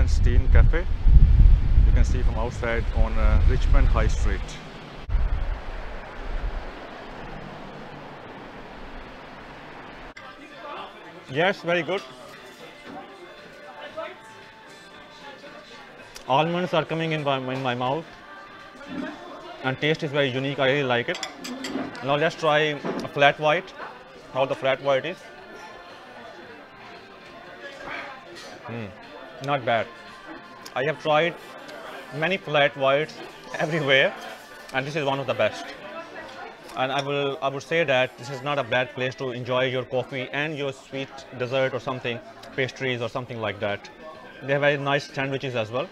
Steen cafe. You can see from outside on Richmond High Street. Yes, very good. Almonds are coming in my mouth, and taste is very unique. I really like it. Now let's try a flat white. How the flat white is. Not bad. I have tried many flat whites everywhere, and this is one of the best. And I would say that this is not a bad place to enjoy your coffee and your sweet dessert or something, pastries or something like that. They have very nice sandwiches as well.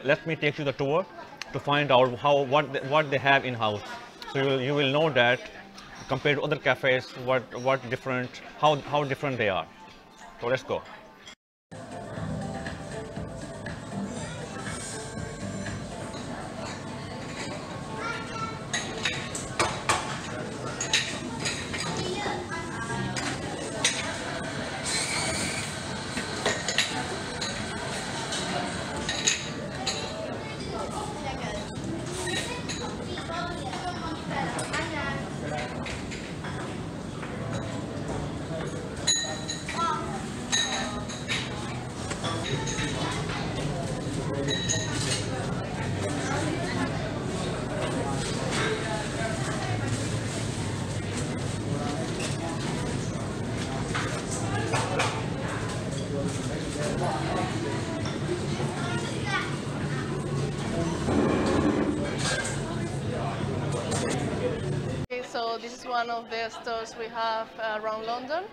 Let me take you the tour to find out what they have in house. So you will know that compared to other cafes, how different they are. So let's go. So this is one of the stores we have around London.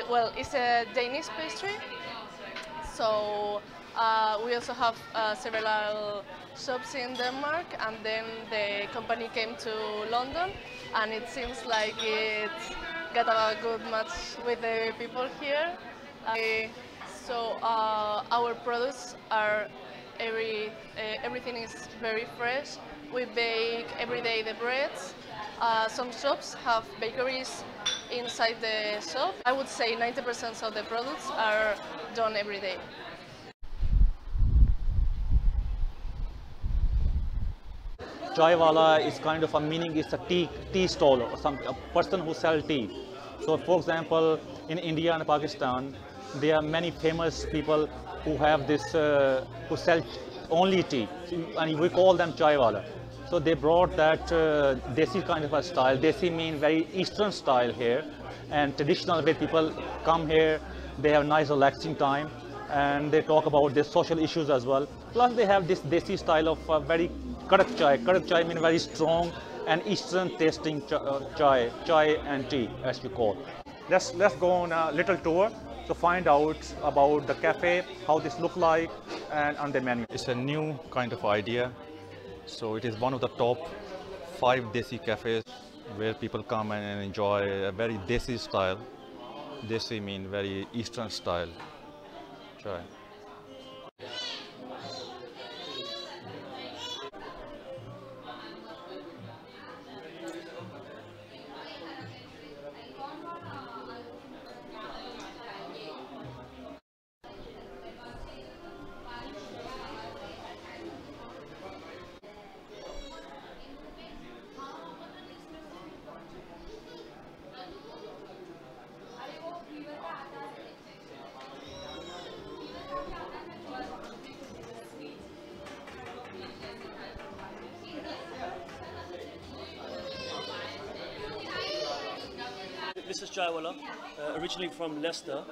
Well, it's a Danish pastry. So we also have several shops in Denmark, and then the company came to London, and it seems like it got a good match with the people here. So our products are everything is very fresh. We bake every day the breads. Some shops have bakeries inside the shop. I would say 90% of the products are done every day. Chaiiwala is kind of a meaning, it's a tea stall or a person who sells tea. So for example, in India and Pakistan, there are many famous people who have this, who sell only tea, and we call them Chaiiwala. So they brought that desi kind of a style. Desi mean very Eastern style here, and traditional way people come here, they have nice relaxing time, and they talk about their social issues as well. Plus they have this desi style of very kadak chai. Kadak chai means very strong and Eastern tasting chai and tea as you call. Let's go on a little tour to find out about the cafe, how this look like, and on the menu. It's a new kind of idea. So it is one of the top 5 desi cafes where people come and enjoy a very desi style. Desi mean very Eastern style chai. This is Chaiiwala, originally from Leicester.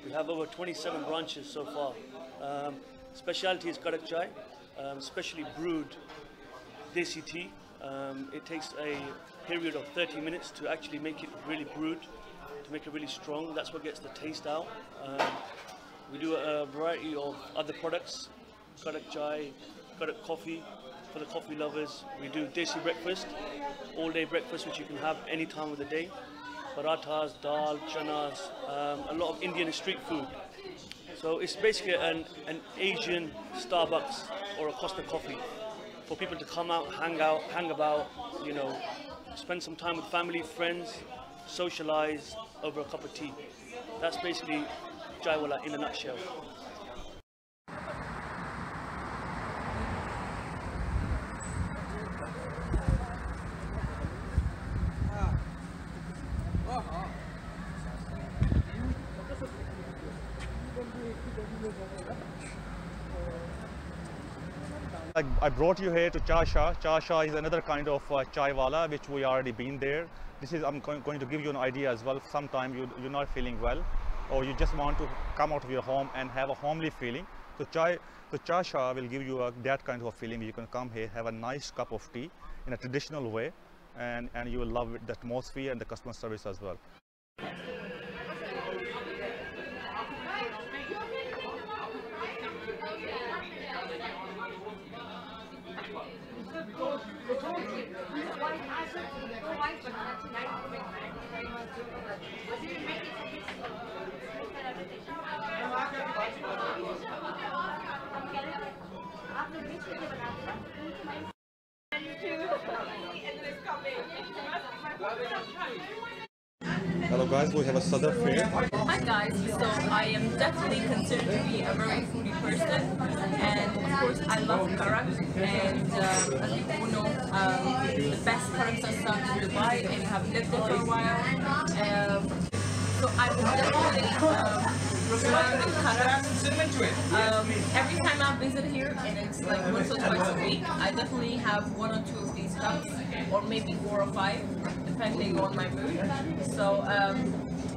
We have over 27 branches so far. Specialty is kadak chai, specially brewed desi tea. It takes a period of 30 minutes to actually make it really brewed, to make it really strong. That's what gets the taste out. We do a variety of other products, kadak chai, kadak coffee for the coffee lovers. We do desi breakfast, all day breakfast, which you can have any time of the day. Parathas, dal, chanas, a lot of Indian street food. So it's basically an Asian Starbucks or a Costa Coffee for people to come out, hang about, you know, spend some time with family, friends, socialize over a cup of tea. That's basically Chaiiwala in a nutshell. I brought you here to Cha. Cha is another kind of Chaiiwala which we already been there. This is, I'm going to give you an idea as well. Sometime you're not feeling well, or you just want to come out of your home and have a homely feeling. So Cha will give you that kind of feeling. You can come here, have a nice cup of tea in a traditional way, and you will love the atmosphere and the customer service as well. Hello guys, we have a Sadr fair. Hi guys, so I am definitely considered to be a very foodie person, and of course I love karak, and as people know, the best karaks are served in Dubai and have lived there for a while. So I would definitely recommend the karak. Every time I visit here, and it's like once or twice a week, I definitely have 1 or 2 of these cups, or maybe 4 or 5, depending on my mood. So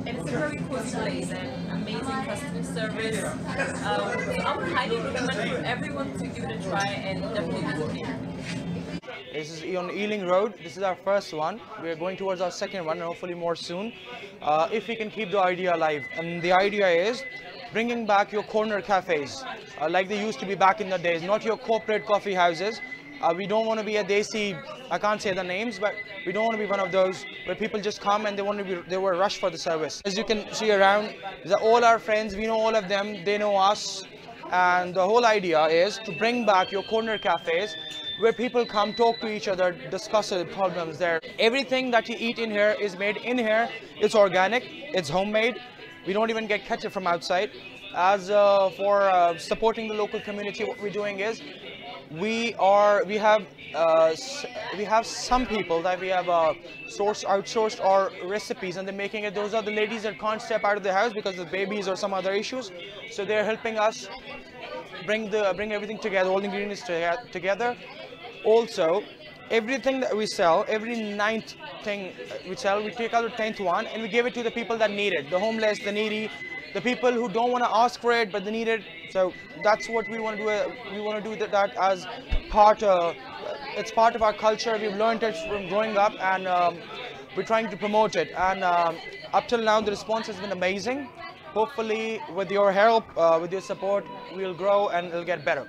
and it's a very cozy place and amazing customer service. So I would highly recommend for everyone to give it a try and definitely visit here. This is on Ealing Road. This is our first one. We are going towards our second one and hopefully more soon. If we can keep the idea alive. And the idea is bringing back your corner cafes like they used to be back in the days, not your corporate coffee houses. We don't want to be a desi, I can't say the names, but we don't want to be one of those where people just come and they were rushed for the service. As you can see around, these are all our friends, we know all of them, they know us. And the whole idea is to bring back your corner cafes where people come, talk to each other, discuss the problems there. Everything that you eat in here is made in here. It's organic, it's homemade. We don't even get ketchup from outside. As for supporting the local community, what we're doing is we have some people that we have outsourced our recipes, and they're making it. Those are the ladies that can't step out of the house because of babies or some other issues. So they're helping us bring everything together, all the ingredients together. Also, everything that we sell, every 9th thing we sell, we take out the 10th one and we give it to the people that need it, the homeless, the needy, the people who don't want to ask for it but they need it. So that's what we want to do. We want to do that as part. It's part of our culture. We've learned it from growing up, and we're trying to promote it. And up till now, the response has been amazing. Hopefully, with your help, with your support, we'll grow and it'll get better.